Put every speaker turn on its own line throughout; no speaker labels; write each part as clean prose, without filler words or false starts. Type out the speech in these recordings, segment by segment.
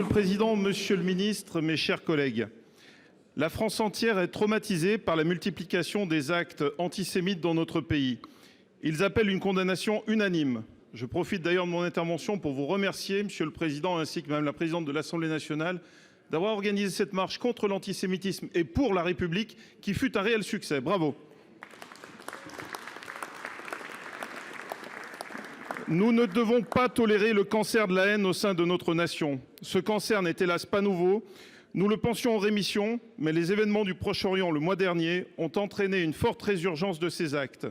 Monsieur le Président, Monsieur le Ministre, mes chers collègues, la France entière est traumatisée par la multiplication des actes antisémites dans notre pays. Ils appellent une condamnation unanime. Je profite d'ailleurs de mon intervention pour vous remercier, Monsieur le Président, ainsi que Madame la Présidente de l'Assemblée nationale, d'avoir organisé cette marche contre l'antisémitisme et pour la République qui fut un réel succès. Bravo. Nous ne devons pas tolérer le cancer de la haine au sein de notre nation. Ce cancer n'est hélas pas nouveau. Nous le pensions en rémission, mais les événements du Proche-Orient le mois dernier ont entraîné une forte résurgence de ces actes.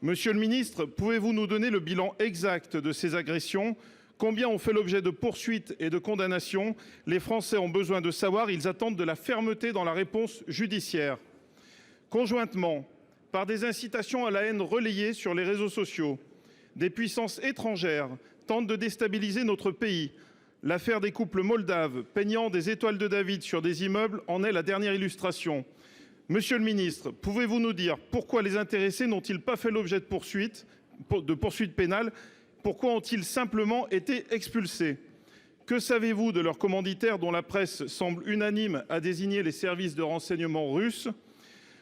Monsieur le ministre, pouvez-vous nous donner le bilan exact de ces agressions ? Combien ont fait l'objet de poursuites et de condamnations? Les Français ont besoin de savoir, ils attendent de la fermeté dans la réponse judiciaire. Conjointement, par des incitations à la haine relayées sur les réseaux sociaux, des puissances étrangères tentent de déstabiliser notre pays. L'affaire des couples moldaves peignant des étoiles de David sur des immeubles en est la dernière illustration. Monsieur le ministre, pouvez-vous nous dire pourquoi les intéressés n'ont-ils pas fait l'objet de poursuites pénales? Pourquoi ont-ils simplement été expulsés? Que savez-vous de leurs commanditaires dont la presse semble unanime à désigner les services de renseignement russes?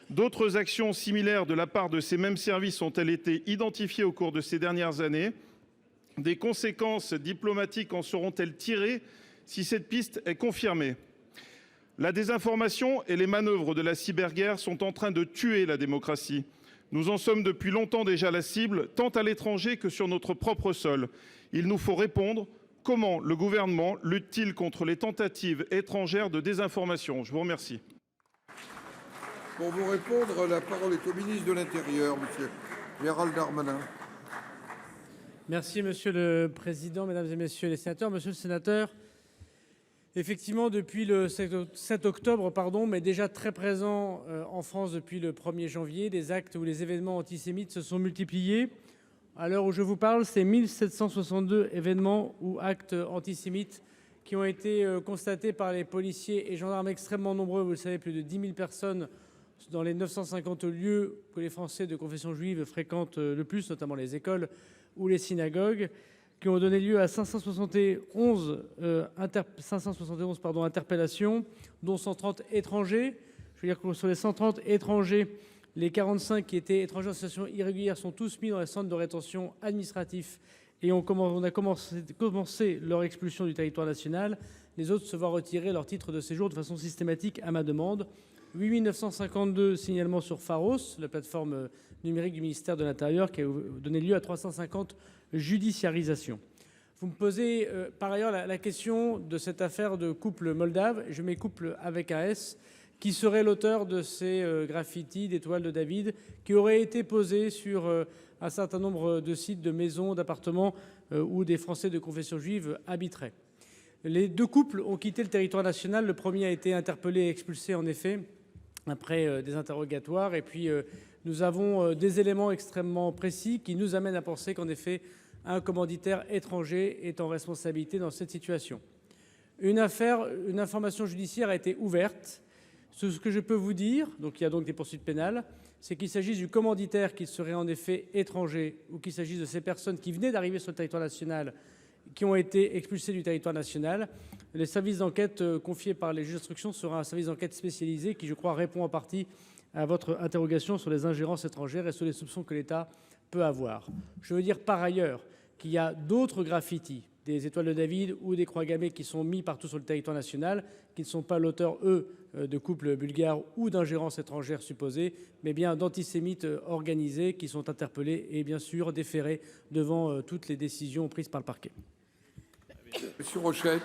D'autres actions similaires de la part de ces mêmes services ont-elles été identifiées au cours de ces dernières années? Des conséquences diplomatiques en seront-elles tirées si cette piste est confirmée? La désinformation et les manœuvres de la cyberguerre sont en train de tuer la démocratie. Nous en sommes depuis longtemps déjà la cible, tant à l'étranger que sur notre propre sol. Il nous faut répondre. Comment le gouvernement lutte-t-il contre les tentatives étrangères de désinformation? Je vous remercie.
Pour vous répondre, la parole est au ministre de l'Intérieur, monsieur Gérald Darmanin.
Merci, Monsieur le Président, Mesdames et Messieurs les sénateurs. Monsieur le sénateur, effectivement, depuis le 7 octobre, mais déjà très présent en France depuis le 1er janvier, des actes ou les événements antisémites se sont multipliés. À l'heure où je vous parle, c'est 1762 événements ou actes antisémites qui ont été constatés par les policiers et gendarmes extrêmement nombreux. Vous le savez, plus de 10 000 personnes dans les 950 lieux que les Français de confession juive fréquentent le plus, notamment les écoles ou les synagogues, qui ont donné lieu à 571 interpellations, dont 130 étrangers. Je veux dire que sur les 130 étrangers, les 45 qui étaient étrangers en situation irrégulière sont tous mis dans les centres de rétention administratifs et on a commencé leur expulsion du territoire national. Les autres se voient retirer leur titre de séjour de façon systématique à ma demande. 8 952 signalements sur Pharos, la plateforme numérique du ministère de l'Intérieur, qui a donné lieu à 350 judiciarisations. Vous me posez par ailleurs la question de cette affaire de couple moldave. Je mets couple avec un S. Qui serait l'auteur de ces graffitis d'étoiles de David qui auraient été posés sur un certain nombre de sites de maisons, d'appartements où des Français de confession juive habiteraient. Les deux couples ont quitté le territoire national. Le premier a été interpellé et expulsé en effet après des interrogatoires. Et puis nous avons des éléments extrêmement précis qui nous amènent à penser qu'en effet un commanditaire étranger est en responsabilité dans cette situation. Une information judiciaire a été ouverte. Ce que je peux vous dire, donc il y a donc des poursuites pénales, c'est qu'il s'agisse du commanditaire qui serait en effet étranger ou qu'il s'agisse de ces personnes qui venaient d'arriver sur le territoire national, qui ont été expulsées du territoire national. Les services d'enquête confiés par les juges d'instruction sera un service d'enquête spécialisé qui, je crois, répond en partie à votre interrogation sur les ingérences étrangères et sur les soupçons que l'État peut avoir. Je veux dire par ailleurs qu'il y a d'autres graffitis, des étoiles de David ou des croix gammées qui sont mis partout sur le territoire national, qui ne sont pas l'auteur, eux, de couples bulgares ou d'ingérences étrangères supposées, mais bien d'antisémites organisés qui sont interpellés et bien sûr déférés devant toutes les décisions prises par le parquet.
Monsieur Rochette.